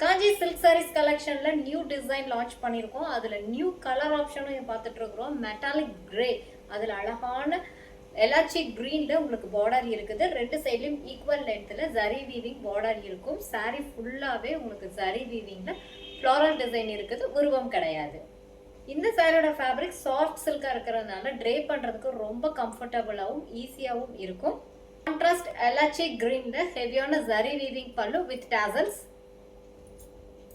காஞ்சி silk sarees கலெக்ஷன்ல new design launch பண்ணியிருக்கோம். அதுல நியூ கலர் ஆப்ஷனும் பார்த்துட்டு இருக்கிறோம். மெட்டாலிக் கிரே, அதுல அழகான எலாச்சி கிரீன்ல உங்களுக்கு பார்டர் இருக்குது. ரெண்டு சைட்லயும் ஈக்குவல் லென்த்ல ஜரி வீவிங் பார்டர் இருக்கும். சாரி ஃபுல்லாவே உங்களுக்கு ஜரி வீவிங்ல ஃப்ளாரல் டிசைன் இருக்குது. உருவம் கிடையாது. இந்த சாரியோட ஃபேப்ரிக் சாஃப்ட் சில்கா இருக்கிறதுனால ட்ரே பண்றதுக்கு ரொம்ப கம்ஃபர்டபுளாகவும் ஈஸியாகவும் இருக்கும். கான்ட்ராஸ்ட் எலாச்சி கிரீன்ல ஹெவியான ஜரி வீவிங் பல்லு வித் டாசல்ஸ்.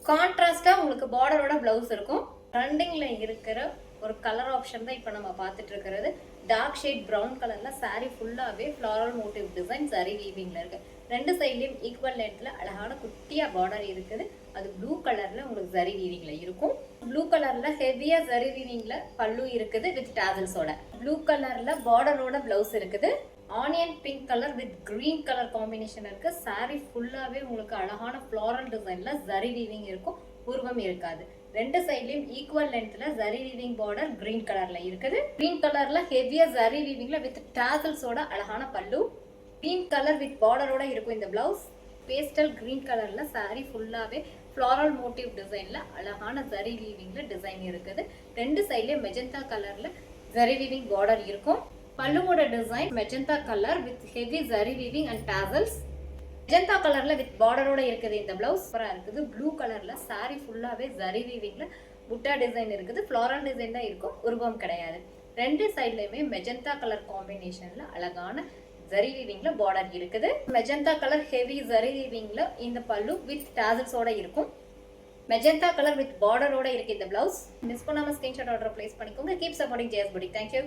கான்ட்ராஸ்டா உங்களுக்கு பார்டரோட பிளவுஸ் இருக்கும். ட்ரெண்டிங்ல இருக்கிற ஒரு கலர் ஆப்ஷன் தான் இப்போ நம்ம பார்த்துட்டு இருக்கிறது. டார்க் ஷேட் ப்ரௌன் கலர்ல சாரி ஃபுல்லாவே ஃப்ளாரல் மோட்டிவ் டிசைன் ஜரி வீவிங்ல இருக்கு. ரெண்டு சைட்லயும் ஈக்குவல் லென்த்ல அழகான குட்டியா பார்டர் இருக்குது. அது ப்ளூ கலர்ல உங்களுக்கு ஜரி வீவிங்ல இருக்கும். ப்ளூ கலர்ல ஹெவியா ஜரி வீவிங்ல பல்லு இருக்குது வித் டாசல்ஸோட. ப்ளூ கலர்ல பார்டரோட பிளவுஸ் இருக்குது. Onion pink colour with green colour combination இருக்கு. சாரி ஃபுல்லாவே உங்களுக்கு அழகான ஃப்ளாரல் டிசைன்ல ஜரி வீவிங் இருக்கும். உருவம் இருக்காது. ரெண்டு சைட்லயும் ஈக்குவல் லென்த்ல ஜரி வீவிங் பார்டர் கிரீன் கலர்ல இருக்குது. கிரீன் கலர்ல ஹெவியா ஜரி வீவிங்ல வித் டாசல்ஸோட அழகான பல்லு. கிரீன் கலர் வித் பார்டரோட இருக்கும் இந்த பிளவுஸ். பேஸ்டல் கிரீன் கலர்ல சாரி ஃபுல்லாவே ஃப்ளாரல் மோட்டிவ் டிசைன்ல அழகான ஜரி வீவிங்ல டிசைன் இருக்குது. ரெண்டு சைட்லயும் மெஜந்தா கலர்ல ஜரி வீவிங் பார்டர் இருக்கும். பல்லுவோட design magenta colour with heavy zari weaving and tassels. Magenta கலர்ல வித் பார்டரோட இருக்குது இந்த பிளவுஸ். சூப்பரா இருக்குது. ப்ளூ கலர்ல சாரி ஃபுல்லாவே ஜரி வீவிங்ல புட்டா டிசைன் இருக்குது. ஃப்ளாரல் டிசைன் தான் இருக்கும். உருவம் கிடையாது. ரெண்டு சைட்லயுமே மெஜந்தா கலர் காம்பினேஷன்ல அழகான ஜரி வீவிங்ல பார்டர் இருக்குது. மெஜந்தா கலர் ஹெவி ஜரி வீவிங்ல இந்த பல்லு வித் டாசல்ஸோட இருக்கும். மெஜந்தா கலர் வித் பார்டரோட இருக்கு இந்த பிளவுஸ். மிஸ் பண்ணாம ஸ்கிரீன்ஷாட் ஆர்டர் பிளேஸ் பண்ணிக்கோங்க. Keep supporting JS boutique. Thank you.